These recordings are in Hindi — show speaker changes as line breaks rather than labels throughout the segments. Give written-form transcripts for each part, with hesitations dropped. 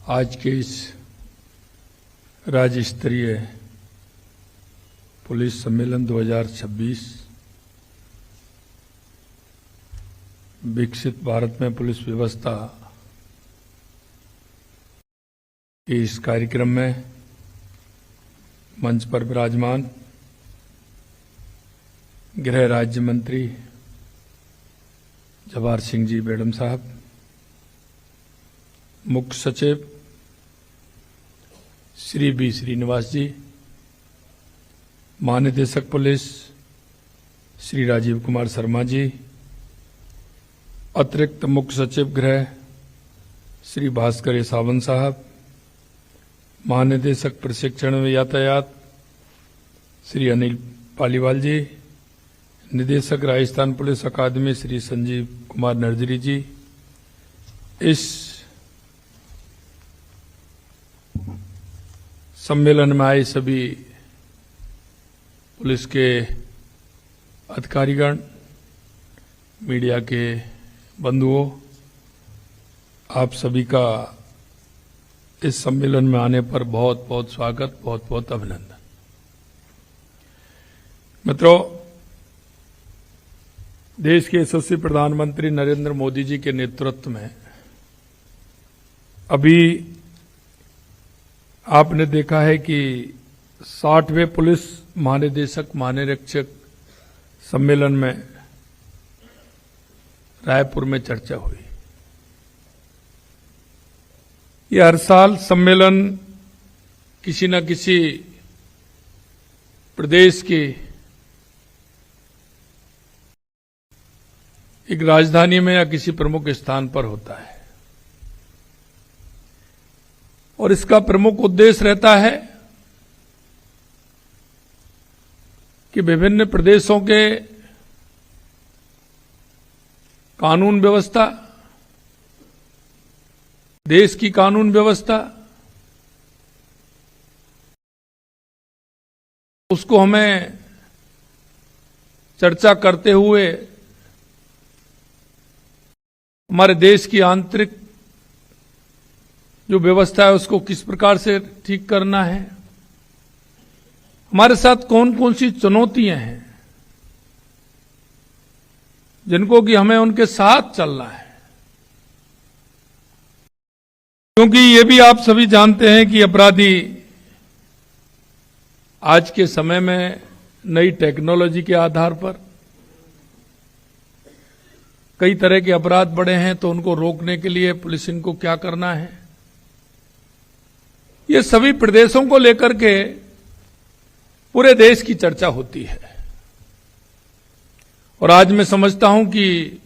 आज के इस राज्य स्तरीय पुलिस सम्मेलन 2026 विकसित भारत में पुलिस व्यवस्था के इस कार्यक्रम में मंच पर विराजमान गृह राज्य मंत्री जवाहर सिंह जी बेडम साहब, मुख्य सचिव श्री बी श्रीनिवास जी, महानिदेशक पुलिस श्री राजीव कुमार शर्मा जी, अतिरिक्त मुख्य सचिव गृह श्री भास्कर सावंत साहब, महानिदेशक प्रशिक्षण व यातायात श्री अनिल पालीवाल जी, निदेशक राजस्थान पुलिस अकादमी श्री संजीव कुमार नर्जरी जी, इस सम्मेलन में आए सभी पुलिस के अधिकारीगण, मीडिया के बंधुओं, आप सभी का इस सम्मेलन में आने पर बहुत बहुत स्वागत, बहुत बहुत अभिनंदन। मित्रों, देश के यशस्वी प्रधानमंत्री नरेंद्र मोदी जी के नेतृत्व में अभी आपने देखा है कि 60वें पुलिस महानिदेशक महानिरीक्षक सम्मेलन में रायपुर में चर्चा हुई। ये हर साल सम्मेलन किसी न किसी प्रदेश की एक राजधानी में या किसी प्रमुख स्थान पर होता है और इसका प्रमुख उद्देश्य रहता है कि विभिन्न प्रदेशों के कानून व्यवस्था, देश की कानून व्यवस्था, उसको हमें चर्चा करते हुए हमारे देश की आंतरिक जो व्यवस्था है उसको किस प्रकार से ठीक करना है, हमारे साथ कौन कौन सी चुनौतियां हैं जिनको कि हमें उनके साथ चलना है। क्योंकि ये भी आप सभी जानते हैं कि अपराधी आज के समय में नई टेक्नोलॉजी के आधार पर कई तरह के अपराध बढ़े हैं, तो उनको रोकने के लिए पुलिसिंग को क्या करना है, ये सभी प्रदेशों को लेकर के पूरे देश की चर्चा होती है। और आज मैं समझता हूं कि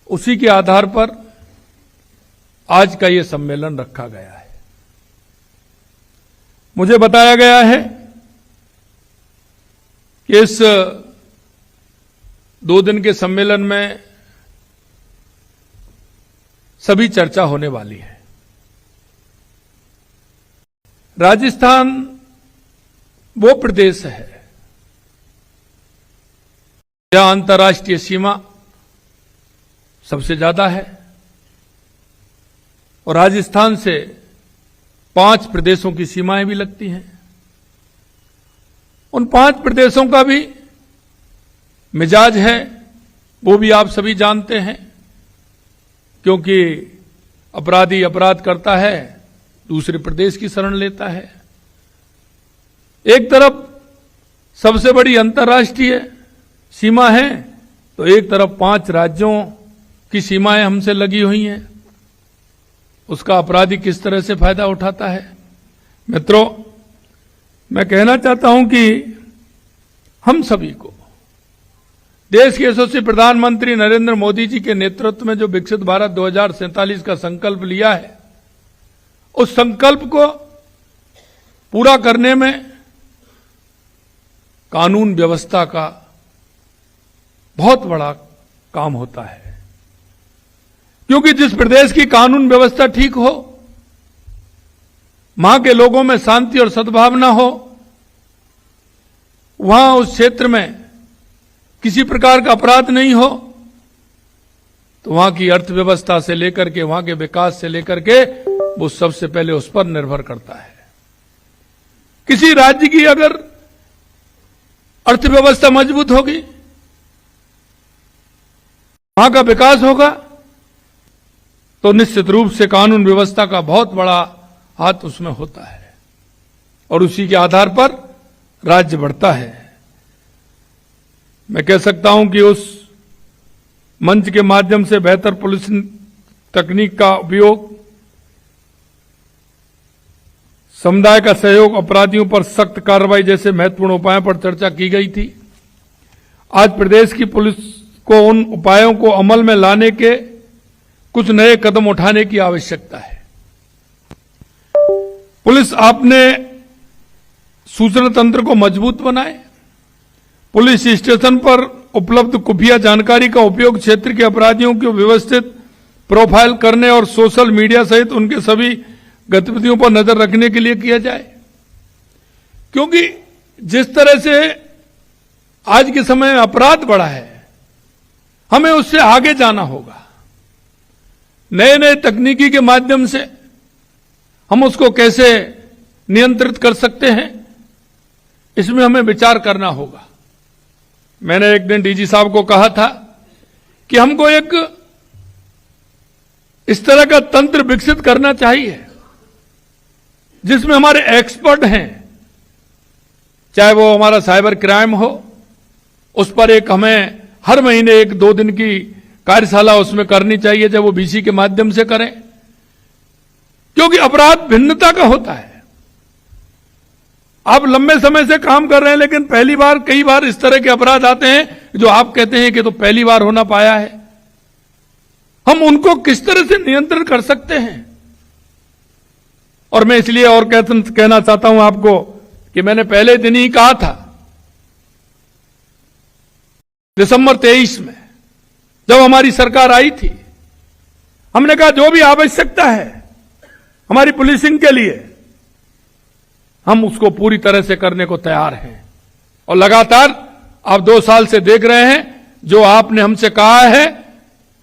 उसी के आधार पर आज का ये सम्मेलन रखा गया है। मुझे बताया गया है कि इस 2 दिन के सम्मेलन में सभी चर्चा होने वाली है। राजस्थान वो प्रदेश है जहां अंतर्राष्ट्रीय सीमा सबसे ज्यादा है और राजस्थान से 5 प्रदेशों की सीमाएं भी लगती हैं। उन 5 प्रदेशों का भी मिजाज है, वो भी आप सभी जानते हैं, क्योंकि अपराधी अपराध करता है, दूसरे प्रदेश की शरण लेता है। एक तरफ सबसे बड़ी अंतर्राष्ट्रीय सीमा है तो एक तरफ 5 राज्यों की सीमाएं हमसे लगी हुई हैं। उसका अपराधी किस तरह से फायदा उठाता है। मित्रों, मैं कहना चाहता हूं कि हम सभी को देश के यशस्वी प्रधानमंत्री नरेंद्र मोदी जी के नेतृत्व में जो विकसित भारत 2047 का संकल्प लिया है, उस संकल्प को पूरा करने में कानून व्यवस्था का बहुत बड़ा काम होता है। क्योंकि जिस प्रदेश की कानून व्यवस्था ठीक हो, वहां के लोगों में शांति और सद्भावना हो, वहां उस क्षेत्र में किसी प्रकार का अपराध नहीं हो, तो वहां की अर्थव्यवस्था से लेकर के वहां के विकास से लेकर के वो सबसे पहले उस पर निर्भर करता है। किसी राज्य की अगर अर्थव्यवस्था मजबूत होगी, वहां का विकास होगा, तो निश्चित रूप से कानून व्यवस्था का बहुत बड़ा हाथ उसमें होता है और उसी के आधार पर राज्य बढ़ता है। मैं कह सकता हूं कि उस मंच के माध्यम से बेहतर पुलिस तकनीक का उपयोग, समुदाय का सहयोग, अपराधियों पर सख्त कार्रवाई जैसे महत्वपूर्ण उपायों पर चर्चा की गई थी। आज प्रदेश की पुलिस को उन उपायों को अमल में लाने के कुछ नए कदम उठाने की आवश्यकता है। पुलिस अपने सूचना तंत्र को मजबूत बनाए, पुलिस स्टेशन पर उपलब्ध खुफिया जानकारी का उपयोग क्षेत्र के अपराधियों को व्यवस्थित प्रोफाइल करने और सोशल मीडिया सहित उनके सभी गतिविधियों पर नजर रखने के लिए किया जाए। क्योंकि जिस तरह से आज के समय में अपराध बढ़ा है, हमें उससे आगे जाना होगा। नए नए तकनीकी के माध्यम से हम उसको कैसे नियंत्रित कर सकते हैं, इसमें हमें विचार करना होगा। मैंने एक दिन डीजी साहब को कहा था कि हमको एक इस तरह का तंत्र विकसित करना चाहिए जिसमें हमारे एक्सपर्ट हैं, चाहे वो हमारा साइबर क्राइम हो, उस पर एक हमें हर महीने 1-2 दिन की कार्यशाला उसमें करनी चाहिए, चाहे वो बीसी के माध्यम से करें, क्योंकि अपराध भिन्नता का होता है। आप लंबे समय से काम कर रहे हैं, लेकिन पहली बार कई बार इस तरह के अपराध आते हैं जो आप कहते हैं कि तो पहली बार होना पाया है। हम उनको किस तरह से नियंत्रण कर सकते हैं? और मैं इसलिए और कहना चाहता हूं आपको कि मैंने पहले दिन ही कहा था, दिसंबर 23 में जब हमारी सरकार आई थी, हमने कहा जो भी आवश्यकता है हमारी पुलिसिंग के लिए, हम उसको पूरी तरह से करने को तैयार हैं। और लगातार आप 2 साल से देख रहे हैं, जो आपने हमसे कहा है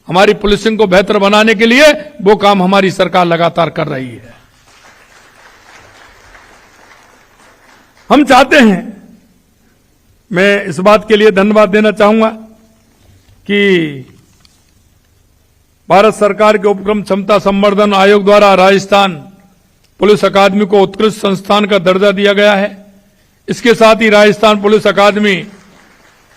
हमारी पुलिसिंग को बेहतर बनाने के लिए, वो काम हमारी सरकार लगातार कर रही है। हम चाहते हैं, मैं इस बात के लिए धन्यवाद देना चाहूंगा कि भारत सरकार के उपक्रम क्षमता संवर्धन आयोग द्वारा राजस्थान पुलिस अकादमी को उत्कृष्ट संस्थान का दर्जा दिया गया है। इसके साथ ही राजस्थान पुलिस अकादमी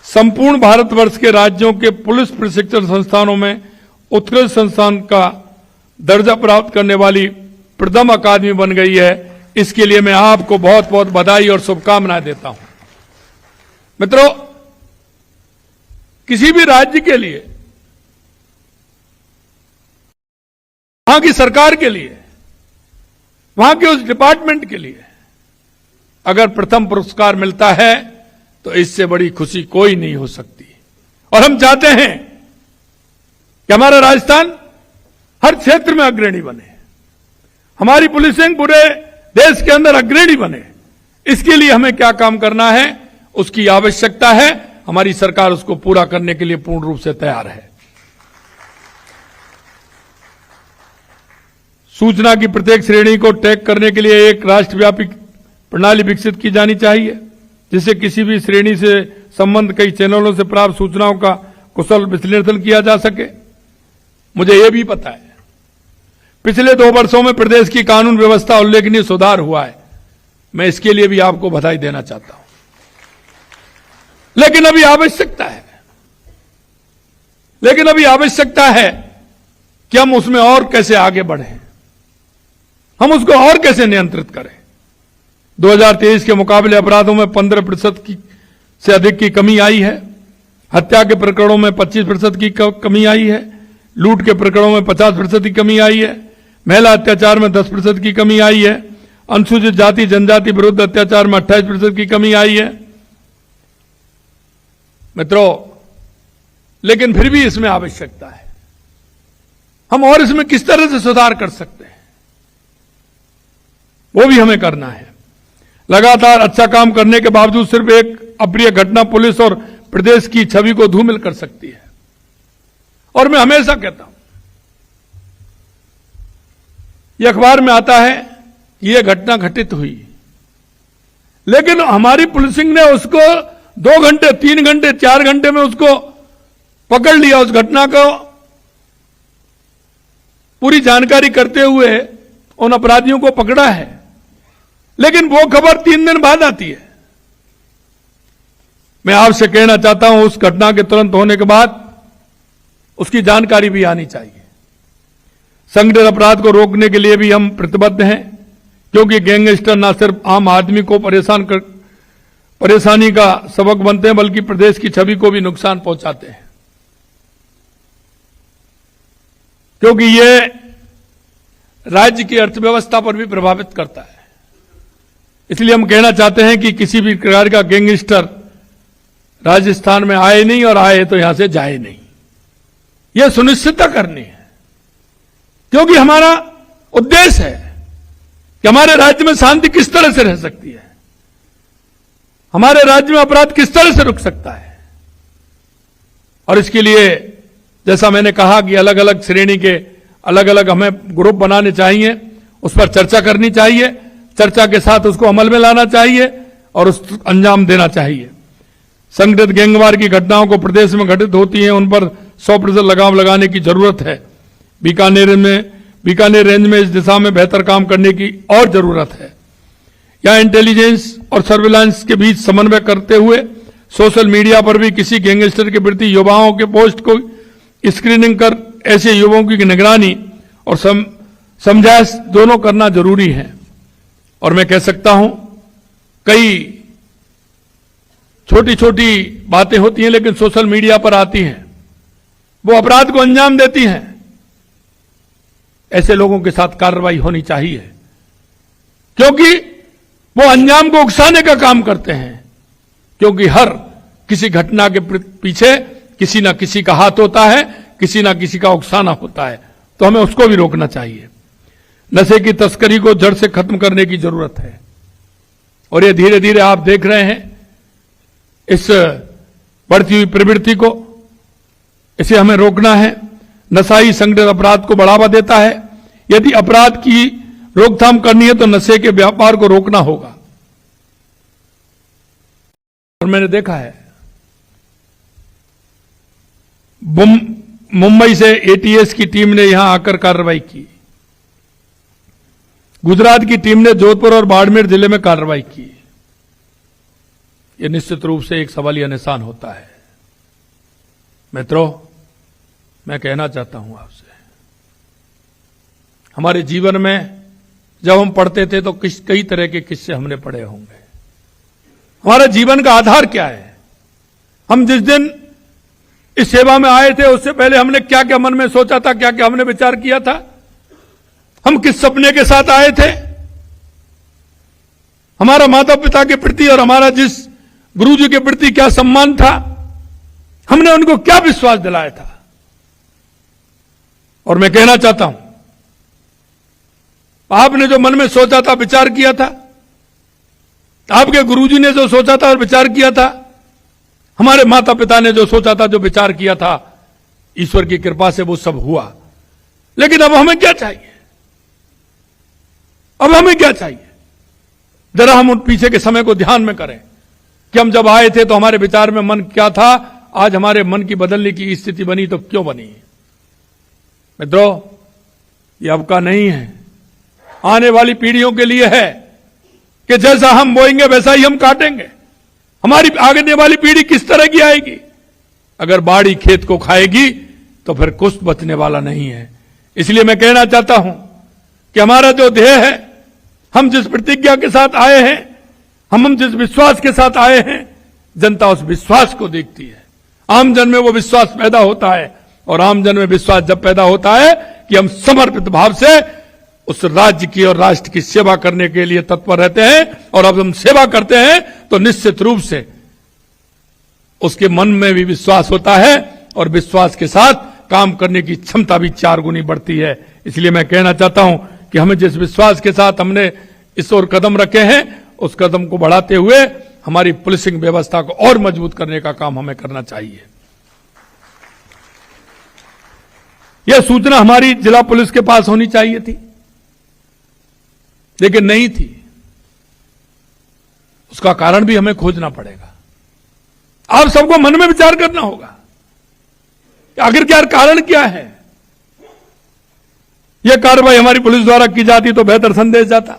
संपूर्ण भारतवर्ष के राज्यों के पुलिस प्रशिक्षण संस्थानों में उत्कृष्ट संस्थान का दर्जा प्राप्त करने वाली प्रथम अकादमी बन गई है। इसके लिए मैं आपको बहुत बहुत बधाई और शुभकामनाएं देता हूं। मित्रों, किसी भी राज्य के लिए, वहां की सरकार के लिए, वहां के उस डिपार्टमेंट के लिए अगर प्रथम पुरस्कार मिलता है तो इससे बड़ी खुशी कोई नहीं हो सकती। और हम चाहते हैं कि हमारा राजस्थान हर क्षेत्र में अग्रणी बने, हमारी पुलिसिंग पूरे देश के अंदर अग्रणी बने। इसके लिए हमें क्या काम करना है, उसकी आवश्यकता है। हमारी सरकार उसको पूरा करने के लिए पूर्ण रूप से तैयार है। सूचना की प्रत्येक श्रेणी को टैग करने के लिए एक राष्ट्रव्यापी प्रणाली विकसित की जानी चाहिए, जिससे किसी भी श्रेणी से संबंध कई चैनलों से प्राप्त सूचनाओं का कुशल विश्लेषण किया जा सके। मुझे यह भी पता है पिछले 2 वर्षों में प्रदेश की कानून व्यवस्था उल्लेखनीय सुधार हुआ है। मैं इसके लिए भी आपको बधाई देना चाहता हूं, लेकिन अभी आवश्यकता है कि हम उसमें और कैसे आगे बढ़ें, हम उसको और कैसे नियंत्रित करें। 2023 के मुकाबले अपराधों में 15% से अधिक की कमी आई है, हत्या के प्रकरणों में 25% की कमी आई है, लूट के प्रकरणों में 50% की कमी आई है, महिला अत्याचार में 10% की कमी आई है, अनुसूचित जाति जनजाति विरुद्ध अत्याचार में 28% की कमी आई है। मित्रों, लेकिन फिर भी इसमें आवश्यकता है, हम और इसमें किस तरह से सुधार कर सकते हैं, वो भी हमें करना है। लगातार अच्छा काम करने के बावजूद सिर्फ एक अप्रिय घटना पुलिस और प्रदेश की छवि को धूमिल कर सकती है। और मैं हमेशा कहता हूं, यह अखबार में आता है कि यह घटना घटित हुई, लेकिन हमारी पुलिसिंग ने उसको 2 घंटे, 3 घंटे, 4 घंटे में उसको पकड़ लिया। उस घटना को पूरी जानकारी करते हुए उन अपराधियों को पकड़ा है, लेकिन वो खबर 3 दिन बाद आती है। मैं आपसे कहना चाहता हूं, उस घटना के तुरंत होने के बाद उसकी जानकारी भी आनी चाहिए। संगठित अपराध को रोकने के लिए भी हम प्रतिबद्ध हैं, क्योंकि गैंगस्टर न सिर्फ आम आदमी को परेशानी का सबक बनते हैं, बल्कि प्रदेश की छवि को भी नुकसान पहुंचाते हैं, क्योंकि ये राज्य की अर्थव्यवस्था पर भी प्रभावित करता है। इसलिए हम कहना चाहते हैं कि किसी भी प्रकार का गैंगस्टर राजस्थान में आए नहीं, और आए तो यहां से जाए नहीं, यह सुनिश्चितता करनी है। क्योंकि हमारा उद्देश्य है कि हमारे राज्य में शांति किस तरह से रह सकती है, हमारे राज्य में अपराध किस तरह से रुक सकता है। और इसके लिए जैसा मैंने कहा कि अलग अलग श्रेणी के अलग अलग हमें ग्रुप बनाने चाहिए, उस पर चर्चा करनी चाहिए, चर्चा के साथ उसको अमल में लाना चाहिए और उस अंजाम देना चाहिए। संगठित गैंगवार की घटनाओं को प्रदेश में घटित होती हैं, उन पर 100% लगाम लगाने की जरूरत है। बीकानेर रेंज में इस दिशा में बेहतर काम करने की और जरूरत है। यहां इंटेलिजेंस और सर्विलांस के बीच समन्वय करते हुए सोशल मीडिया पर भी किसी गैंगस्टर के प्रति युवाओं के पोस्ट को स्क्रीनिंग कर ऐसे युवाओं की निगरानी और समझाइश दोनों करना जरूरी है। और मैं कह सकता हूं, कई छोटी छोटी बातें होती हैं लेकिन सोशल मीडिया पर आती हैं, वो अपराध को अंजाम देती हैं। ऐसे लोगों के साथ कार्रवाई होनी चाहिए, क्योंकि वो अंजाम को उकसाने का काम करते हैं। क्योंकि हर किसी घटना के पीछे किसी ना किसी का हाथ होता है, किसी ना किसी का उकसाना होता है, तो हमें उसको भी रोकना चाहिए। नशे की तस्करी को जड़ से खत्म करने की जरूरत है, और ये धीरे धीरे आप देख रहे हैं इस बढ़ती हुई प्रवृत्ति को, इसे हमें रोकना है। नशा ही संगठित अपराध को बढ़ावा देता है। यदि अपराध की रोकथाम करनी है तो नशे के व्यापार को रोकना होगा। और मैंने देखा है मुंबई से एटीएस की टीम ने यहां आकर कार्रवाई की, गुजरात की टीम ने जोधपुर और बाड़मेर जिले में कार्रवाई की। यह निश्चित रूप से एक सवालिया निशान होता है। मित्रों, मैं कहना चाहता हूं आपसे, हमारे जीवन में जब हम पढ़ते थे तो कई तरह के किस्से हमने पढ़े होंगे। हमारा जीवन का आधार क्या है? हम जिस दिन इस सेवा में आए थे उससे पहले हमने क्या क्या मन में सोचा था, क्या क्या हमने विचार किया था, हम किस सपने के साथ आए थे, हमारा माता पिता के प्रति और हमारा जिस गुरुजी के प्रति क्या सम्मान था, हमने उनको क्या विश्वास दिलाया था। और मैं कहना चाहता हूं, आपने जो मन में सोचा था, विचार किया था, आपके गुरुजी ने जो सोचा था और विचार किया था, हमारे माता पिता ने जो सोचा था, जो विचार किया था, ईश्वर की कृपा से वो सब हुआ। लेकिन अब हमें क्या चाहिए? अब हमें क्या चाहिए? जरा हम उन पीछे के समय को ध्यान में करें कि हम जब आए थे तो हमारे विचार में मन क्या था, आज हमारे मन की बदलने की स्थिति बनी तो क्यों बनी? मित्रों, ये अब का नहीं है, आने वाली पीढ़ियों के लिए है कि जैसा हम बोएंगे वैसा ही हम काटेंगे। हमारी आगे वाली पीढ़ी किस तरह की आएगी? अगर बाड़ी खेत को खाएगी तो फिर कुछ बचने वाला नहीं है। इसलिए मैं कहना चाहता हूं कि हमारा जो ध्येय है, हम जिस प्रतिज्ञा के साथ आए हैं, हम जिस विश्वास के साथ आए हैं, जनता उस विश्वास को देखती है। आम जन में वो विश्वास पैदा होता है, और आम जन में विश्वास जब पैदा होता है कि हम समर्पित भाव से उस राज्य की और राष्ट्र की सेवा करने के लिए तत्पर रहते हैं, और अब हम सेवा करते हैं तो निश्चित रूप से उसके मन में भी विश्वास होता है, और विश्वास के साथ काम करने की क्षमता भी 4 गुनी बढ़ती है। इसलिए मैं कहना चाहता हूं कि हमें जिस विश्वास के साथ हमने इस ओर कदम रखे हैं, उस कदम को बढ़ाते हुए हमारी पुलिसिंग व्यवस्था को और मजबूत करने का काम हमें करना चाहिए। यह सूचना हमारी जिला पुलिस के पास होनी चाहिए थी, लेकिन नहीं थी। उसका कारण भी हमें खोजना पड़ेगा। आप सबको मन में विचार करना होगा कि आखिरकार कारण क्या है। यह कार्रवाई हमारी पुलिस द्वारा की जाती तो बेहतर संदेश जाता।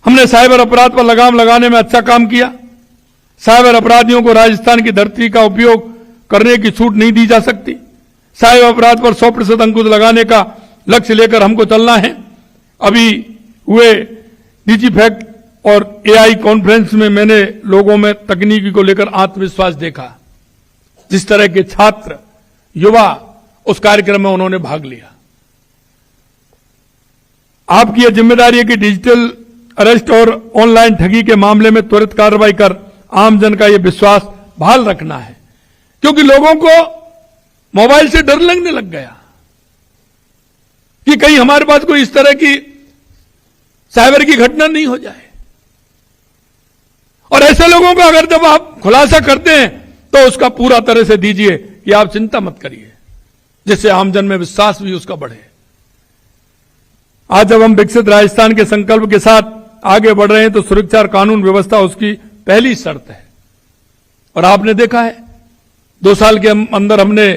हमने साइबर अपराध पर लगाम लगाने में अच्छा काम किया। साइबर अपराधियों को राजस्थान की धरती का उपयोग करने की छूट नहीं दी जा सकती। साइबर अपराध पर 100% अंकुश लगाने का लक्ष्य लेकर हमको चलना है। अभी हुए डिजी फैक्ट और एआई कॉन्फ्रेंस में मैंने लोगों में तकनीकी को लेकर आत्मविश्वास देखा। जिस तरह के छात्र, युवा उस कार्यक्रम में उन्होंने भाग लिया। आपकी यह जिम्मेदारी है कि डिजिटल अरेस्ट और ऑनलाइन ठगी के मामले में त्वरित कार्रवाई कर आमजन का यह विश्वास बहाल रखना है, क्योंकि लोगों को मोबाइल से डर लगने लग गया कि कहीं हमारे पास कोई इस तरह की साइबर की घटना नहीं हो जाए। और ऐसे लोगों को अगर जब आप खुलासा करते हैं तो उसका पूरा तरह से दीजिए कि आप चिंता मत करिए, जिससे आमजन में विश्वास भी उसका बढ़े। आज जब हम विकसित राजस्थान के संकल्प के साथ आगे बढ़ रहे हैं तो सुरक्षा और कानून व्यवस्था उसकी पहली शर्त है। और आपने देखा है 2 साल के अंदर हमने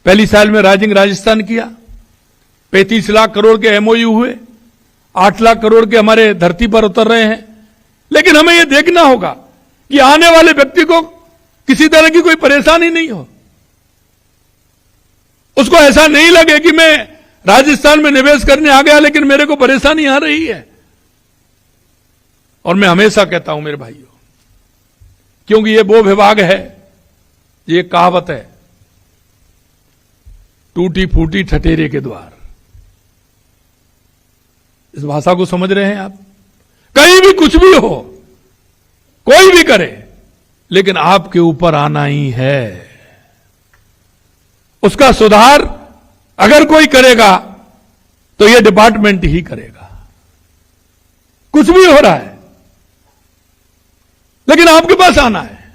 पहली साल में राइजिंग राजस्थान किया। 35 लाख करोड़ के एमओयू हुए, 8 लाख करोड़ के हमारे धरती पर उतर रहे हैं। लेकिन हमें यह देखना होगा कि आने वाले व्यक्ति को किसी तरह की कोई परेशानी नहीं हो। उसको ऐसा नहीं लगे कि मैं राजस्थान में निवेश करने आ गया लेकिन मेरे को परेशानी आ रही है। और मैं हमेशा कहता हूं मेरे भाइयों, क्योंकि ये वो विभाग है, ये कहावत है, टूटी फूटी ठठेरे के द्वार। इस भाषा को समझ रहे हैं आप? कहीं भी कुछ भी हो, कोई भी करे, लेकिन आपके ऊपर आना ही है। उसका सुधार अगर कोई करेगा तो यह डिपार्टमेंट ही करेगा। कुछ भी हो रहा है लेकिन आपके पास आना है,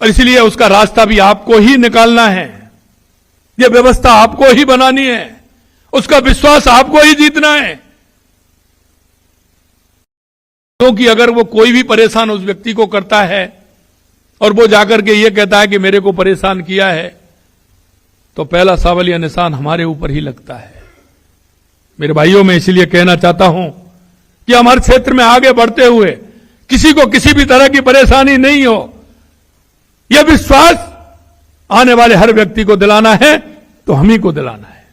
और इसलिए उसका रास्ता भी आपको ही निकालना है। यह व्यवस्था आपको ही बनानी है, उसका विश्वास आपको ही जीतना है। क्योंकि अगर वो कोई भी परेशान उस व्यक्ति को करता है और वो जाकर के ये कहता है कि मेरे को परेशान किया है, तो पहला सवालिया निशान हमारे ऊपर ही लगता है। मेरे भाइयों, मैं इसलिए कहना चाहता हूं कि हमारे क्षेत्र में आगे बढ़ते हुए किसी को किसी भी तरह की परेशानी नहीं हो, यह विश्वास आने वाले हर व्यक्ति को दिलाना है तो हम ही को दिलाना है।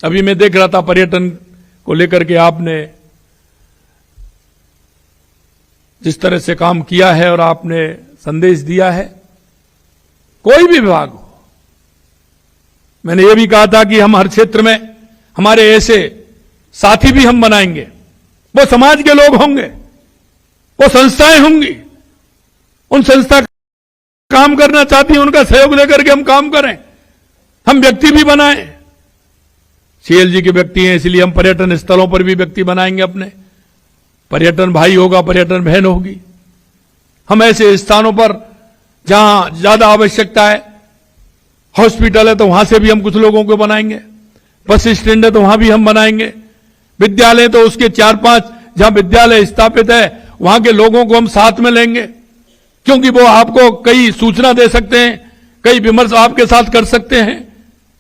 अभी मैं देख रहा था पर्यटन को लेकर के आपने जिस तरह से काम किया है और आपने संदेश दिया है, कोई भी विभाग हो, मैंने यह भी कहा था कि हम हर क्षेत्र में हमारे ऐसे साथी भी हम बनाएंगे। वो समाज के लोग होंगे, वो संस्थाएं होंगी, उन संस्था काम करना चाहती हैं, उनका सहयोग लेकर के हम काम करें। हम व्यक्ति भी बनाएं। सीएलजी के व्यक्ति हैं, इसलिए हम पर्यटन स्थलों पर भी व्यक्ति बनाएंगे अपने। पर्यटन भाई होगा, पर्यटन बहन होगी। हम ऐसे स्थानों पर जहां ज्यादा आवश्यकता है, हॉस्पिटल है तो वहां से भी हम कुछ लोगों को बनाएंगे, बस स्टैंड है तो वहां भी हम बनाएंगे, विद्यालय तो उसके 4-5 जहां विद्यालय स्थापित है वहां के लोगों को हम साथ में लेंगे, क्योंकि वो आपको कई सूचना दे सकते हैं, कई विमर्श आपके साथ कर सकते हैं।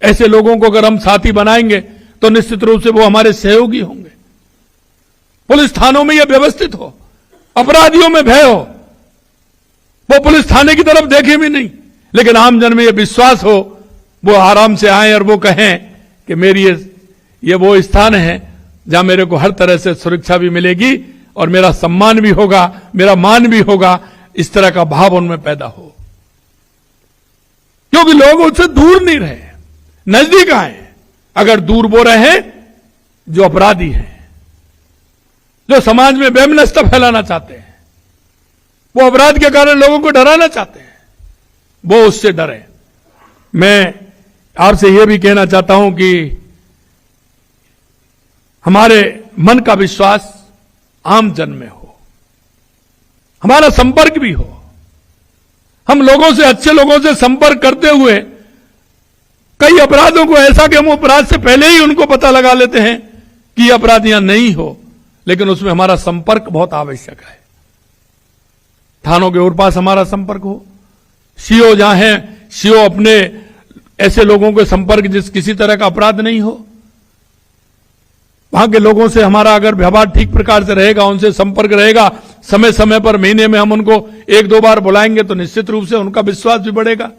ऐसे लोगों को अगर हम साथी बनाएंगे तो निश्चित रूप से वो हमारे सहयोगी होंगे। पुलिस थानों में यह व्यवस्थित हो, अपराधियों में भय हो, वो पुलिस थाने की तरफ देखे भी नहीं, लेकिन आमजन में यह विश्वास हो, वो आराम से आए और वो कहें कि मेरी ये वो स्थान है जहां मेरे को हर तरह से सुरक्षा भी मिलेगी और मेरा सम्मान भी होगा, मेरा मान भी होगा। इस तरह का भाव उनमें पैदा हो, क्योंकि लोग उससे दूर नहीं रहे, नजदीक आए। अगर दूर वो रहे जो अपराधी हैं, जो समाज में वैमनस्यता फैलाना चाहते हैं, वो अपराध के कारण लोगों को डराना चाहते हैं, वो उससे डरे। मैं आपसे यह भी कहना चाहता हूं कि हमारे मन का विश्वास आम जन में हो, हमारा संपर्क भी हो, हम लोगों से, अच्छे लोगों से संपर्क करते हुए कई अपराधों को ऐसा कि हम अपराध से पहले ही उनको पता लगा लेते हैं कि यह अपराध यहां नहीं हो, लेकिन उसमें हमारा संपर्क बहुत आवश्यक है। थानों के और पास हमारा संपर्क हो, सीओ जहां है, सीओ अपने ऐसे लोगों के संपर्क जिस किसी तरह का अपराध नहीं हो, वहां के लोगों से हमारा अगर व्यवहार ठीक प्रकार से रहेगा, उनसे संपर्क रहेगा, समय समय पर महीने में हम उनको 1-2 बार बुलाएंगे तो निश्चित रूप से उनका विश्वास भी बढ़ेगा।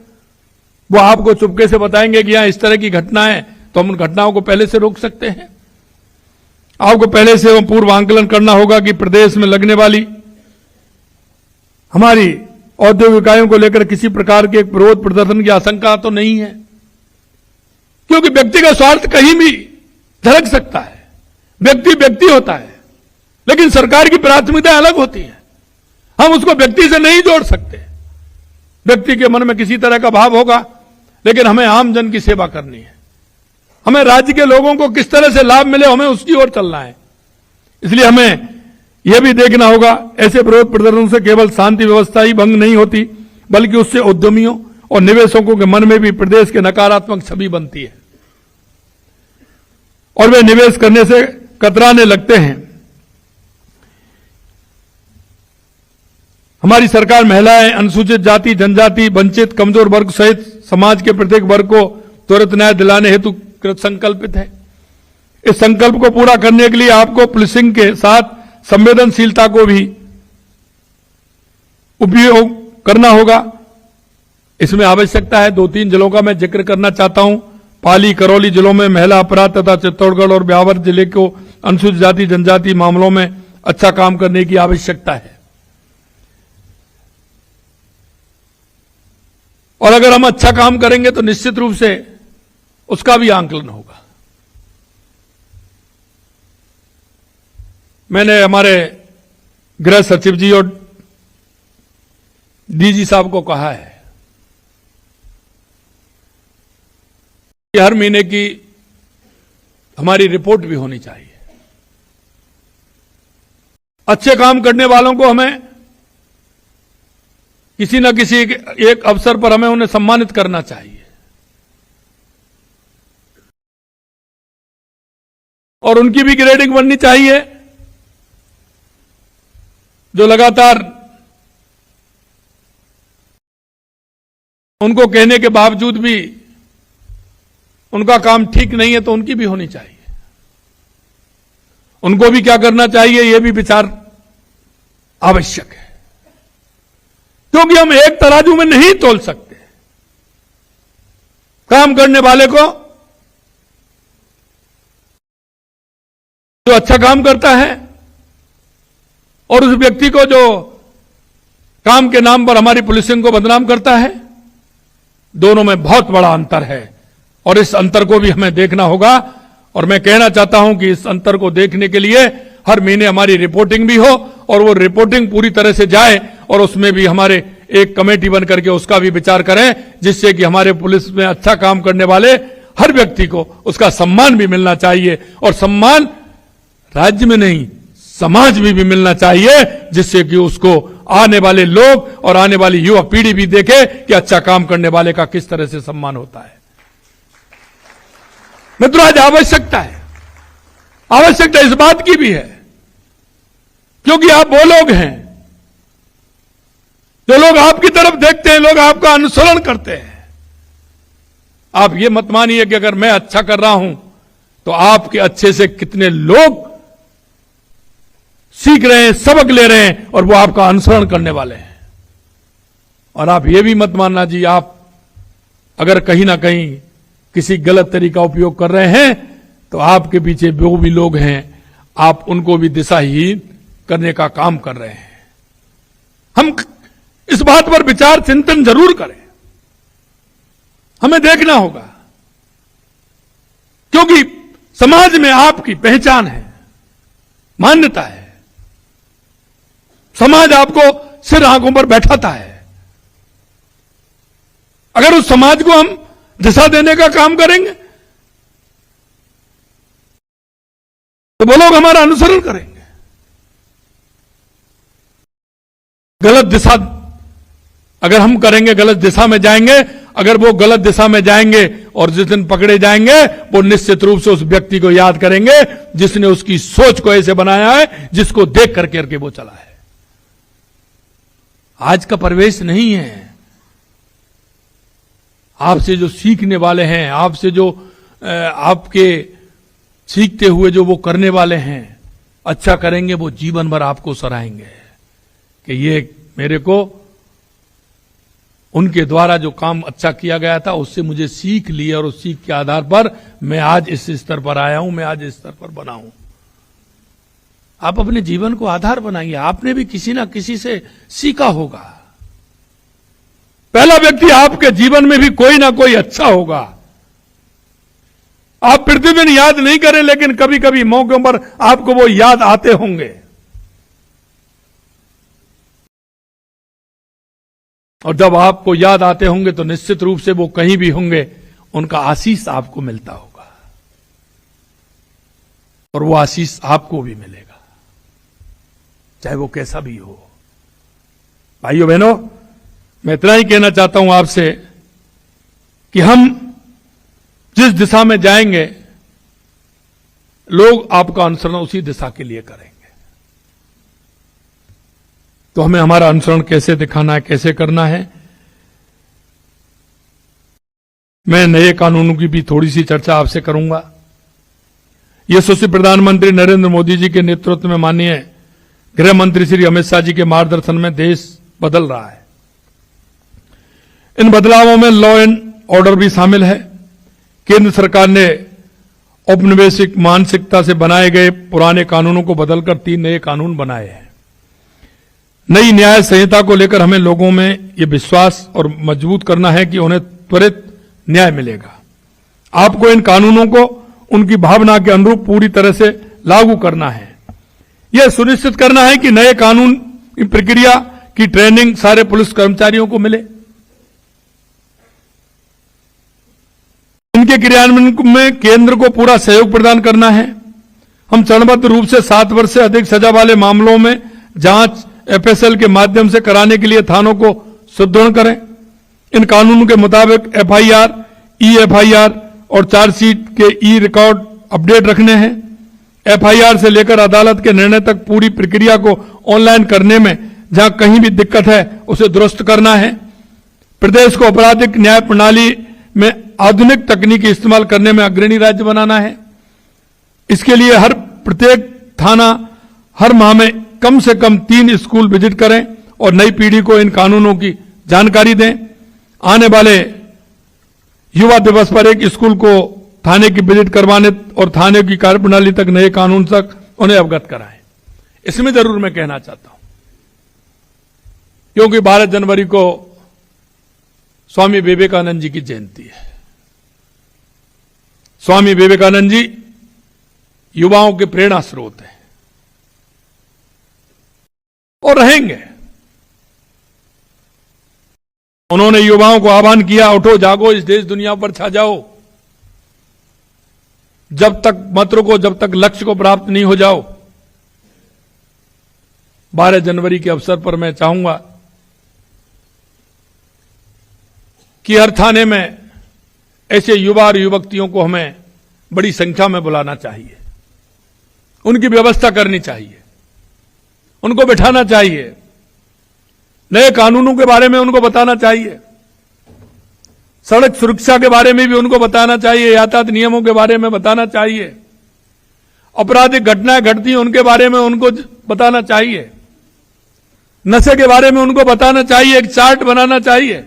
वो आपको चुपके से बताएंगे कि यहां इस तरह की घटना है, तो हम उन घटनाओं को पहले से रोक सकते हैं। आपको पहले से पूर्व आंकलन करना होगा कि प्रदेश में लगने वाली हमारी औद्योगिक इकाइयों को लेकर किसी प्रकार के विरोध प्रदर्शन की आशंका तो नहीं है, क्योंकि व्यक्ति का स्वार्थ कहीं भी झलक सकता है। व्यक्ति व्यक्ति होता है, लेकिन सरकार की प्राथमिकता अलग होती है। हम उसको व्यक्ति से नहीं जोड़ सकते। व्यक्ति के मन में किसी तरह का भाव होगा, लेकिन हमें आम जन की सेवा करनी है। हमें राज्य के लोगों को किस तरह से लाभ मिले, हमें उसकी ओर चलना है। इसलिए हमें यह भी देखना होगा, ऐसे विरोध प्रदर्शन से केवल शांति व्यवस्था ही भंग नहीं होती, बल्कि उससे उद्यमियों और निवेशकों के मन में भी प्रदेश के नकारात्मक छवि बनती है और वे निवेश करने से कतराने लगते हैं। हमारी सरकार महिलाएं, अनुसूचित जाति, जनजाति, वंचित, कमजोर वर्ग सहित समाज के प्रत्येक वर्ग को त्वरित न्याय दिलाने हेतु कृत संकल्पित है। इस संकल्प को पूरा करने के लिए आपको पुलिसिंग के साथ संवेदनशीलता को भी उपयोग करना होगा। इसमें आवश्यकता है 2-3 जिलों का मैं जिक्र करना चाहता हूं। पाली, करौली जिलों में महिला अपराध तथा चित्तौड़गढ़ और ब्यावर जिले को अनुसूचित जाति जनजाति मामलों में अच्छा काम करने की आवश्यकता है। और अगर हम अच्छा काम करेंगे तो निश्चित रूप से उसका भी आंकलन होगा। मैंने हमारे गृह सचिव जी और डीजी साहब को कहा है कि हर महीने की हमारी रिपोर्ट भी होनी चाहिए। अच्छे काम करने वालों को हमें किसी न किसी एक अवसर पर हमें उन्हें सम्मानित करना चाहिए और उनकी भी ग्रेडिंग बननी चाहिए जो लगातार उनको कहने के बावजूद भी उनका काम ठीक नहीं है, तो उनकी भी होनी चाहिए। उनको भी क्या करना चाहिए, यह भी विचार आवश्यक है, क्योंकि हम एक तराजू में नहीं तोल सकते। काम करने वाले को जो अच्छा काम करता है और उस व्यक्ति को जो काम के नाम पर हमारी पुलिसिंग को बदनाम करता है, दोनों में बहुत बड़ा अंतर है और इस अंतर को भी हमें देखना होगा। और मैं कहना चाहता हूं कि इस अंतर को देखने के लिए हर महीने हमारी रिपोर्टिंग भी हो और वो रिपोर्टिंग पूरी तरह से जाए और उसमें भी हमारे एक कमेटी बन करके उसका भी विचार करें, जिससे कि हमारे पुलिस में अच्छा काम करने वाले हर व्यक्ति को उसका सम्मान भी मिलना चाहिए और सम्मान राज्य में नहीं समाज में भी मिलना चाहिए, जिससे कि उसको आने वाले लोग और आने वाली युवा पीढ़ी भी देखे कि अच्छा काम करने वाले का किस तरह से सम्मान होता है। मित्रों, आज आवश्यकता है, आवश्यकता इस बात की भी है क्योंकि आप वो लोग हैं जो लोग आपकी तरफ देखते हैं, लोग आपका अनुसरण करते हैं। आप ये मत मानिए कि अगर मैं अच्छा कर रहा हूं तो आपके अच्छे से कितने लोग सीख रहे हैं, सबक ले रहे हैं और वो आपका अनुसरण करने वाले हैं। और आप ये भी मत मानना जी, आप अगर कहीं ना कहीं किसी गलत तरीका उपयोग कर रहे हैं तो आपके पीछे वो भी लोग हैं, आप उनको भी दिशाहीन करने का काम कर रहे हैं। हम इस बात पर विचार चिंतन जरूर करें, हमें देखना होगा, क्योंकि समाज में आपकी पहचान है, मान्यता है। समाज आपको सिर आंखों पर बैठाता है। अगर उस समाज को हम दिशा देने का काम करेंगे तो वो लोग हमारा अनुसरण करेंगे। गलत दिशा अगर हम करेंगे गलत दिशा में जाएंगे, अगर वो गलत दिशा में जाएंगे और जिस दिन पकड़े जाएंगे वो निश्चित रूप से उस व्यक्ति को याद करेंगे जिसने उसकी सोच को ऐसे बनाया है, जिसको देख करके वो चला है। आज का परिवेश नहीं है। आपसे जो सीखने वाले हैं, आपसे जो आपके सीखते हुए जो वो करने वाले हैं, अच्छा करेंगे, वो जीवन भर आपको सराहेंगे कि ये मेरे को उनके द्वारा जो काम अच्छा किया गया था उससे मुझे सीख ली और उस सीख के आधार पर मैं आज इस स्तर पर आया हूं, मैं आज इस स्तर पर बना हूं। आप अपने जीवन को आधार बनाइए। आपने भी किसी ना किसी से सीखा होगा। पहला व्यक्ति आपके जीवन में भी कोई ना कोई अच्छा होगा। आप प्रतिदिन याद नहीं करें, लेकिन कभी कभी मौकों पर आपको वो याद आते होंगे। और जब आपको याद आते होंगे तो निश्चित रूप से वो कहीं भी होंगे, उनका आशीष आपको मिलता होगा और वो आशीष आपको भी मिलेगा, चाहे वो कैसा भी हो। भाइयों बहनों, मैं इतना ही कहना चाहता हूं आपसे कि हम जिस दिशा में जाएंगे, लोग आपका अनुसरण उसी दिशा के लिए करेंगे। तो हमें हमारा अनुसरण कैसे दिखाना है, कैसे करना है। मैं नए कानूनों की भी थोड़ी सी चर्चा आपसे करूंगा। यशस्वी प्रधानमंत्री नरेंद्र मोदी जी के नेतृत्व में माननीय गृह मंत्री श्री अमित शाह जी के मार्गदर्शन में देश बदल रहा है। इन बदलावों में लॉ एंड ऑर्डर भी शामिल है। केंद्र सरकार ने औपनिवेशिक मानसिकता से बनाए गए पुराने कानूनों को बदलकर 3 नए कानून बनाए हैं। नई न्याय संहिता को लेकर हमें लोगों में ये विश्वास और मजबूत करना है कि उन्हें त्वरित न्याय मिलेगा। आपको इन कानूनों को उनकी भावना के अनुरूप पूरी तरह से लागू करना है। यह सुनिश्चित करना है कि नए कानून की प्रक्रिया की ट्रेनिंग सारे पुलिस कर्मचारियों को मिले। इनके क्रियान्वयन में केंद्र को पूरा सहयोग प्रदान करना है। हम चरणबद्ध रूप से 7 वर्ष से अधिक सजा वाले मामलों में जांच एफएसएल के माध्यम से कराने के लिए थानों को सुदृढ़ करें। इन कानूनों के मुताबिक एफआईआर, ईएफआईआर और चार्जशीट के ई रिकॉर्ड अपडेट रखने हैं। एफआईआर से लेकर अदालत के निर्णय तक पूरी प्रक्रिया को ऑनलाइन करने में जहां कहीं भी दिक्कत है उसे दुरुस्त करना है। प्रदेश को आपराधिक न्याय प्रणाली में आधुनिक तकनीक इस्तेमाल करने में अग्रणी राज्य बनाना है। इसके लिए प्रत्येक थाना हर माह में कम से कम 3 स्कूल विजिट करें और नई पीढ़ी को इन कानूनों की जानकारी दें। आने वाले युवा दिवस पर एक स्कूल को थाने की विजिट करवाने और थाने की कार्यप्रणाली तक नए कानून तक उन्हें अवगत कराएं। इसमें जरूर मैं कहना चाहता हूं, क्योंकि 12 जनवरी को स्वामी विवेकानंद जी की जयंती है। स्वामी विवेकानंद जी युवाओं के प्रेरणा स्रोत हैं और रहेंगे। उन्होंने युवाओं को आह्वान किया, उठो जागो, इस देश दुनिया पर छा जाओ। जब तक मत रुको, जब तक लक्ष्य को प्राप्त नहीं हो जाओ। 12 जनवरी के अवसर पर मैं चाहूंगा कि हर थाने में ऐसे युवा और युवतियों को हमें बड़ी संख्या में बुलाना चाहिए, उनकी व्यवस्था करनी चाहिए, उनको बिठाना चाहिए, नए कानूनों के बारे में उनको बताना चाहिए, सड़क सुरक्षा के बारे में भी उनको बताना चाहिए, यातायात नियमों के बारे में बताना चाहिए, आपराधिक घटनाएं घटती हैं उनके बारे में उनको बताना चाहिए, नशे के बारे में उनको बताना चाहिए। एक चार्ट बनाना चाहिए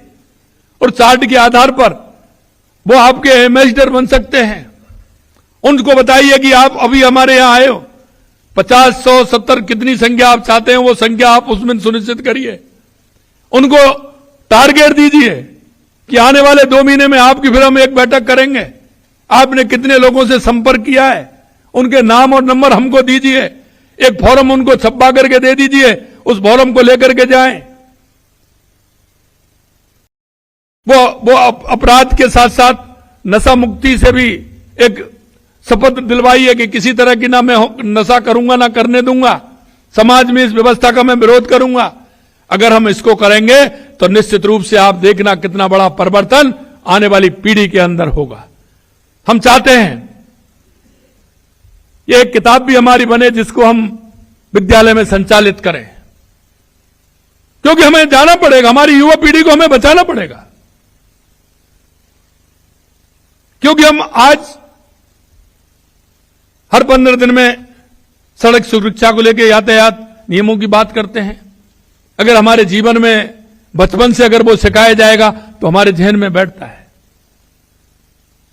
और चार्ट के आधार पर वो आपके एम्बेसडर बन सकते हैं। उनको बताइए कि आप अभी हमारे यहां आए हो, 50, 100, 70 कितनी संख्या आप चाहते हैं वो संख्या आप उसमें सुनिश्चित करिए। उनको टारगेट दीजिए कि आने वाले 2 महीने में आपकी फिर हम एक बैठक करेंगे, आपने कितने लोगों से संपर्क किया है, उनके नाम और नंबर हमको दीजिए। एक फॉर्म उनको छपवा करके दे दीजिए, उस फॉर्म को लेकर के जाएं। वो अपराध के साथ साथ नशा मुक्ति से भी एक शपथ दिलवाइए कि किसी तरह की ना मैं नशा करूंगा, ना करने दूंगा, समाज में इस व्यवस्था का मैं विरोध करूंगा। अगर हम इसको करेंगे तो निश्चित रूप से आप देखना कितना बड़ा परिवर्तन आने वाली पीढ़ी के अंदर होगा। हम चाहते हैं ये एक किताब भी हमारी बने जिसको हम विद्यालय में संचालित करें, क्योंकि हमें जाना पड़ेगा, हमारी युवा पीढ़ी को हमें बचाना पड़ेगा। क्योंकि हम आज हर 15 दिन में सड़क सुरक्षा को लेकर यातायात नियमों की बात करते हैं। अगर हमारे जीवन में बचपन से अगर वो सिखाया जाएगा तो हमारे जहन में बैठता है।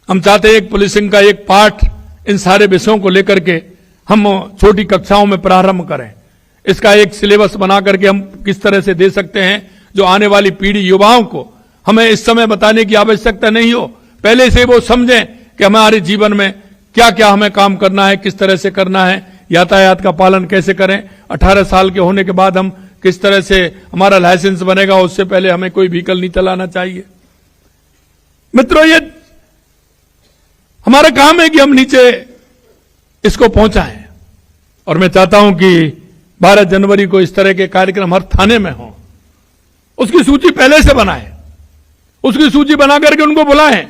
हम चाहते हैं एक पुलिसिंग का एक पाठ इन सारे विषयों को लेकर के हम छोटी कक्षाओं में प्रारंभ करें। इसका एक सिलेबस बना करके हम किस तरह से दे सकते हैं जो आने वाली पीढ़ी युवाओं को हमें इस समय बताने की आवश्यकता नहीं हो, पहले से वो समझें कि हमारे जीवन में क्या क्या हमें काम करना है, किस तरह से करना है, यातायात का पालन कैसे करें, 18 साल के होने के बाद हम किस तरह से हमारा लाइसेंस बनेगा, उससे पहले हमें कोई व्हीकल नहीं चलाना चाहिए। मित्रों, ये हमारा काम है कि हम नीचे इसको पहुंचाएं। और मैं चाहता हूं कि 12 जनवरी को इस तरह के कार्यक्रम हर थाने में हो, उसकी सूची पहले से बनाएं, उसकी सूची बना करके उनको बुलाएं,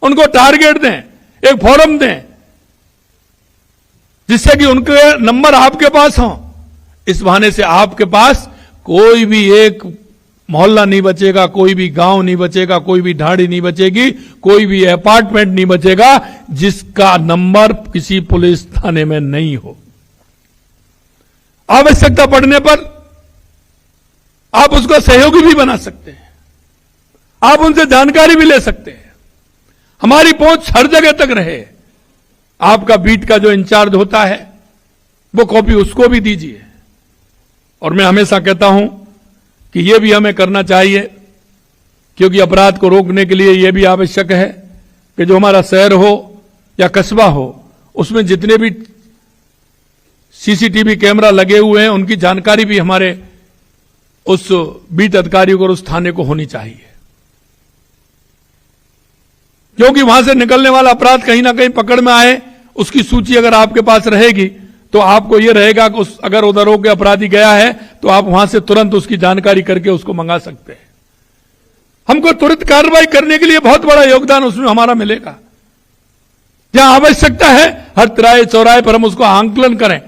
उनको टारगेट दें, एक फोरम दें, जिससे कि उनके नंबर आपके पास हों। इस बहाने से आपके पास कोई भी एक मोहल्ला नहीं बचेगा, कोई भी गांव नहीं बचेगा, कोई भी ढाड़ी नहीं बचेगी, कोई भी अपार्टमेंट नहीं बचेगा जिसका नंबर किसी पुलिस थाने में नहीं हो। आवश्यकता पड़ने पर आप उसका सहयोगी भी बना सकते हैं, आप उनसे जानकारी भी ले सकते हैं। हमारी पहुंच हर जगह तक रहे। आपका बीट का जो इंचार्ज होता है वो कॉपी उसको भी दीजिए। और मैं हमेशा कहता हूं कि यह भी हमें करना चाहिए, क्योंकि अपराध को रोकने के लिए यह भी आवश्यक है कि जो हमारा शहर हो या कस्बा हो, उसमें जितने भी सीसीटीवी कैमरा लगे हुए हैं उनकी जानकारी भी हमारे उस बीट अधिकारी को और उस थाने को होनी चाहिए। क्योंकि वहां से निकलने वाला अपराध कहीं ना कहीं पकड़ में आए, उसकी सूची अगर आपके पास रहेगी तो आपको यह रहेगा कि अगर उधर होकर अपराधी गया है तो आप वहां से तुरंत उसकी जानकारी करके उसको मंगा सकते हैं। हमको तुरंत कार्रवाई करने के लिए बहुत बड़ा योगदान उसमें हमारा मिलेगा। जहां आवश्यकता है हर तिराहे चौराहे पर हम उसको आंकलन करें,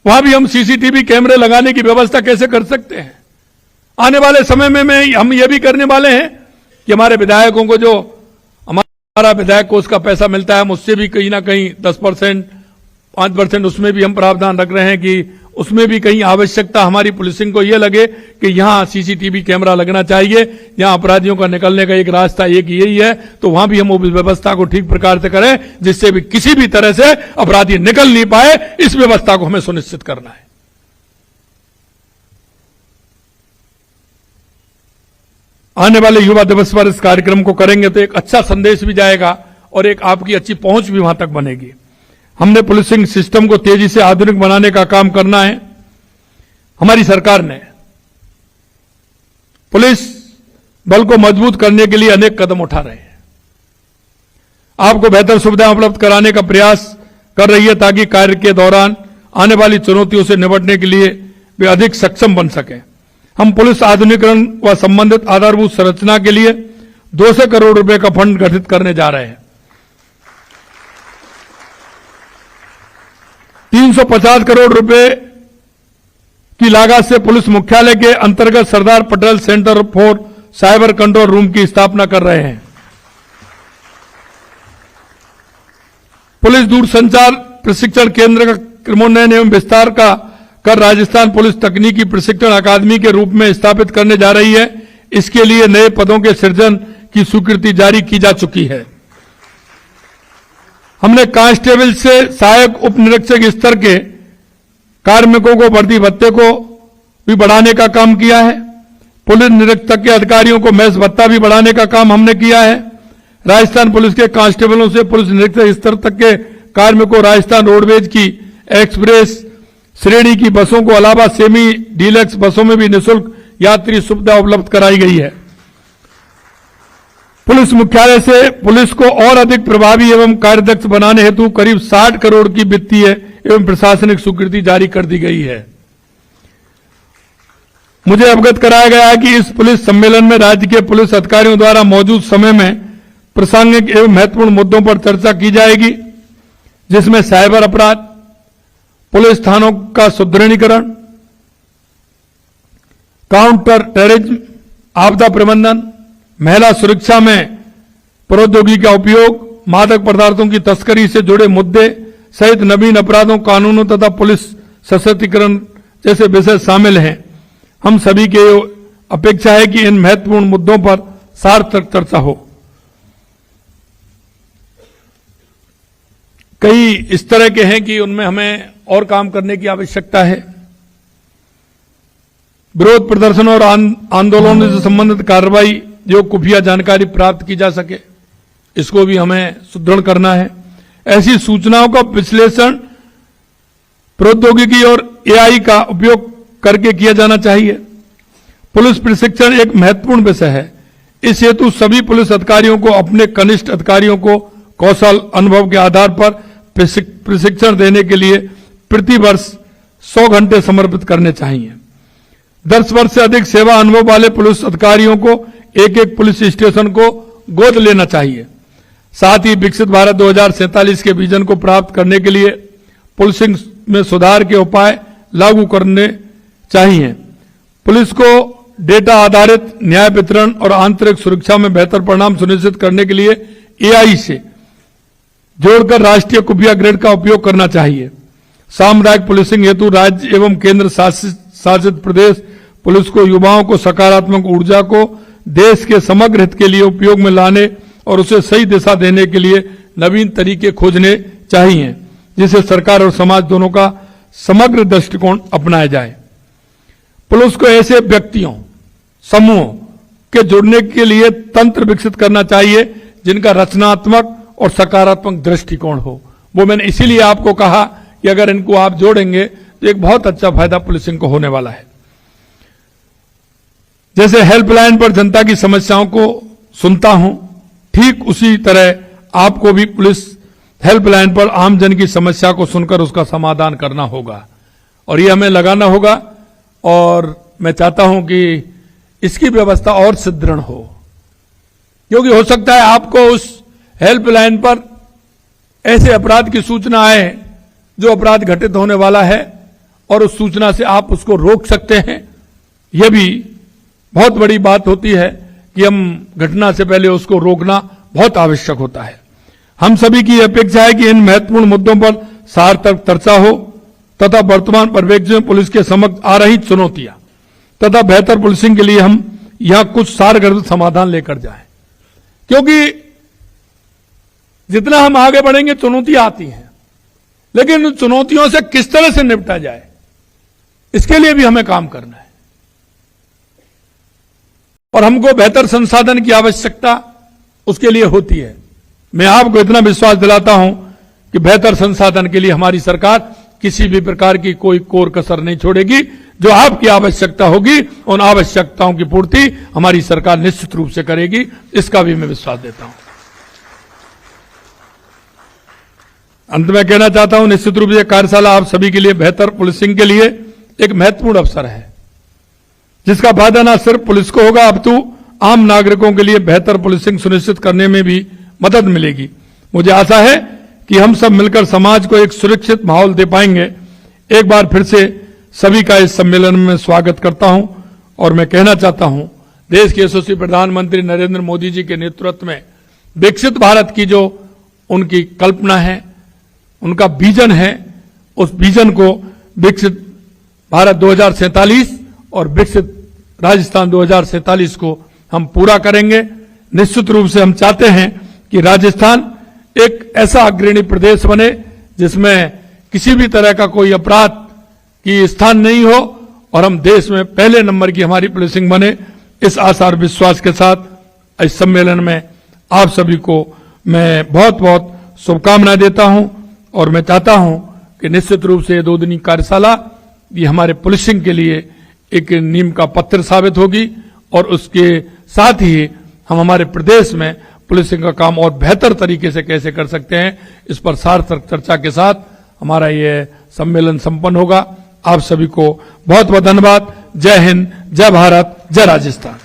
वहां भी हम सीसीटीवी कैमरे लगाने की व्यवस्था कैसे कर सकते हैं। आने वाले समय में हम ये भी करने वाले हैं कि हमारे विधायकों को जो हमारा विधायक कोष का पैसा मिलता है, हम उससे भी कहीं ना कहीं 10%, 5% उसमें भी हम प्रावधान रख रहे हैं कि उसमें भी कहीं आवश्यकता हमारी पुलिसिंग को यह लगे कि यहां सीसीटीवी कैमरा लगना चाहिए, यहां अपराधियों का निकलने का एक रास्ता एक यही है, तो वहां भी हम उस व्यवस्था को ठीक प्रकार से करें जिससे भी किसी भी तरह से अपराधी निकल नहीं पाए। इस व्यवस्था को हमें सुनिश्चित करना है। आने वाले युवा दिवस पर इस कार्यक्रम को करेंगे तो एक अच्छा संदेश भी जाएगा और एक आपकी अच्छी पहुंच भी वहां तक बनेगी। हमने पुलिसिंग सिस्टम को तेजी से आधुनिक बनाने का काम करना है। हमारी सरकार ने पुलिस बल को मजबूत करने के लिए अनेक कदम उठा रहे हैं। आपको बेहतर सुविधाएं उपलब्ध कराने का प्रयास कर रही है ताकि कार्य के दौरान आने वाली चुनौतियों से निपटने के लिए वे अधिक सक्षम बन सकें। हम पुलिस आधुनिकीकरण व संबंधित आधारभूत संरचना के लिए 200 करोड़ रुपए का फंड गठित करने जा रहे हैं। 350 करोड़ रुपए की लागत से पुलिस मुख्यालय के अंतर्गत Sardar Patel centre for cyber control room की स्थापना कर रहे हैं। पुलिस दूरसंचार प्रशिक्षण केंद्र का क्रमोन्नयन एवं विस्तार का कर राजस्थान पुलिस तकनीकी प्रशिक्षण अकादमी के रूप में स्थापित करने जा रही है। इसके लिए नए पदों के सृजन की स्वीकृति जारी की जा चुकी है। हमने कांस्टेबल से सहायक उप निरीक्षक स्तर के कार्मिकों को भर्ती भत्ते को भी बढ़ाने का काम किया है। पुलिस निरीक्षक के अधिकारियों को मैस भत्ता भी बढ़ाने का काम हमने किया है। राजस्थान पुलिस के कांस्टेबलों से पुलिस निरीक्षक स्तर तक के कार्मिकों राजस्थान रोडवेज की एक्सप्रेस श्रेणी की बसों को अलावा सेमी डीलक्स बसों में भी निःशुल्क यात्री सुविधा उपलब्ध कराई गई है। पुलिस मुख्यालय से पुलिस को और अधिक प्रभावी एवं कार्यदक्ष बनाने हेतु करीब 60 करोड़ की वित्तीय एवं प्रशासनिक स्वीकृति जारी कर दी गई है। मुझे अवगत कराया गया है कि इस पुलिस सम्मेलन में राज्य के पुलिस अधिकारियों द्वारा मौजूद समय में प्रासंगिक एवं महत्वपूर्ण मुद्दों पर चर्चा की जाएगी, जिसमें साइबर अपराध, पुलिस थानों का सुदृढ़ीकरण, काउंटर टेररिज्म, आपदा प्रबंधन, महिला सुरक्षा में प्रौद्योगिकी का उपयोग, मादक पदार्थों की तस्करी से जुड़े मुद्दे सहित नवीन अपराधों, कानूनों तथा पुलिस सशक्तिकरण जैसे विषय शामिल हैं। हम सभी की अपेक्षा है कि इन महत्वपूर्ण मुद्दों पर सार्थक चर्चा हो। कई इस तरह के हैं कि उनमें हमें और काम करने की आवश्यकता है। विरोध प्रदर्शन और आंदोलनों से संबंधित कार्रवाई जो खुफिया जानकारी प्राप्त की जा सके, इसको भी हमें सुदृढ़ करना है। ऐसी सूचनाओं का विश्लेषण प्रौद्योगिकी और एआई का उपयोग करके किया जाना चाहिए। पुलिस प्रशिक्षण एक महत्वपूर्ण विषय है। इस हेतु सभी पुलिस अधिकारियों को अपने कनिष्ठ अधिकारियों को कौशल अनुभव के आधार पर प्रशिक्षण देने के लिए प्रति वर्ष 100 घंटे समर्पित करने चाहिए। 10 वर्ष से अधिक सेवा अनुभव वाले पुलिस अधिकारियों को एक एक पुलिस स्टेशन को गोद लेना चाहिए। साथ ही विकसित भारत 2047 के विजन को प्राप्त करने के लिए पुलिसिंग में सुधार के उपाय लागू करने चाहिए। पुलिस को डेटा आधारित न्याय वितरण और आंतरिक सुरक्षा में बेहतर परिणाम सुनिश्चित करने के लिए एआई से जोड़कर राष्ट्रीय खुफिया ग्रेड का उपयोग करना चाहिए। सामुदायिक पुलिसिंग हेतु राज्य एवं केंद्र शासित प्रदेश पुलिस को युवाओं को सकारात्मक ऊर्जा को देश के समग्र हित के लिए उपयोग में लाने और उसे सही दिशा देने के लिए नवीन तरीके खोजने चाहिए, जिसे सरकार और समाज दोनों का समग्र दृष्टिकोण अपनाया जाए। पुलिस को ऐसे व्यक्तियों समूहों के जुड़ने के लिए तंत्र विकसित करना चाहिए जिनका रचनात्मक और सकारात्मक दृष्टिकोण हो। वो मैंने इसीलिए आपको कहा कि अगर इनको आप जोड़ेंगे तो एक बहुत अच्छा फायदा पुलिसिंग को होने वाला है। जैसे हेल्पलाइन पर जनता की समस्याओं को सुनता हूं, ठीक उसी तरह आपको भी पुलिस हेल्पलाइन पर आमजन की समस्या को सुनकर उसका समाधान करना होगा और ये हमें लगाना होगा। और मैं चाहता हूं कि इसकी व्यवस्था और सुदृढ़ हो, क्योंकि हो सकता है आपको उस हेल्पलाइन पर ऐसे अपराध की सूचना आए जो अपराध घटित होने वाला है और उस सूचना से आप उसको रोक सकते हैं। यह भी बहुत बड़ी बात होती है कि हम घटना से पहले उसको रोकना बहुत आवश्यक होता है। हम सभी की अपेक्षा है कि इन महत्वपूर्ण मुद्दों पर सार्थक चर्चा हो तथा वर्तमान परिप्रेक्ष्य में पुलिस के समक्ष आ रही चुनौतियां तथा बेहतर पुलिसिंग के लिए हम यहां कुछ सारगर्भित समाधान लेकर जाएं, क्योंकि जितना हम आगे बढ़ेंगे चुनौतियां आती हैं, लेकिन उन चुनौतियों से किस तरह से निपटा जाए इसके लिए भी हमें काम करना है। और हमको बेहतर संसाधन की आवश्यकता उसके लिए होती है। मैं आपको इतना विश्वास दिलाता हूं कि बेहतर संसाधन के लिए हमारी सरकार किसी भी प्रकार की कोई कोर कसर नहीं छोड़ेगी। जो आपकी आवश्यकता होगी उन आवश्यकताओं की पूर्ति हमारी सरकार निश्चित रूप से करेगी, इसका भी मैं विश्वास देता हूं। अंत में कहना चाहता हूं, निश्चित रूप से कार्यशाला आप सभी के लिए बेहतर पुलिसिंग के लिए एक महत्वपूर्ण अवसर है, जिसका फायदा न सिर्फ पुलिस को होगा अपितु आम नागरिकों के लिए बेहतर पुलिसिंग सुनिश्चित करने में भी मदद मिलेगी। मुझे आशा है कि हम सब मिलकर समाज को एक सुरक्षित माहौल दे पाएंगे। एक बार फिर से सभी का इस सम्मेलन में स्वागत करता हूं और मैं कहना चाहता हूं, देश के यशस्वी प्रधानमंत्री नरेंद्र मोदी जी के नेतृत्व में विकसित भारत की जो उनकी कल्पना है, उनका विजन है, उस विजन को विकसित भारत 2047 और विकसित राजस्थान 2047 को हम पूरा करेंगे। निश्चित रूप से हम चाहते हैं कि राजस्थान एक ऐसा अग्रणी प्रदेश बने जिसमें किसी भी तरह का कोई अपराध की स्थान नहीं हो और हम देश में पहले नंबर की हमारी पुलिसिंग बने। इस आशा और विश्वास के साथ इस सम्मेलन में आप सभी को मैं बहुत बहुत शुभकामनाएं देता हूं और मैं चाहता हूं कि निश्चित रूप से 2 दिनी कार्यशाला ये हमारे पुलिसिंग के लिए एक नींव का पत्थर साबित होगी और उसके साथ ही हम हमारे प्रदेश में पुलिसिंग का काम और बेहतर तरीके से कैसे कर सकते हैं, इस पर सार्थक चर्चा के साथ हमारा ये सम्मेलन संपन्न होगा। आप सभी को बहुत बहुत धन्यवाद। जय हिंद, जय भारत, जय राजस्थान।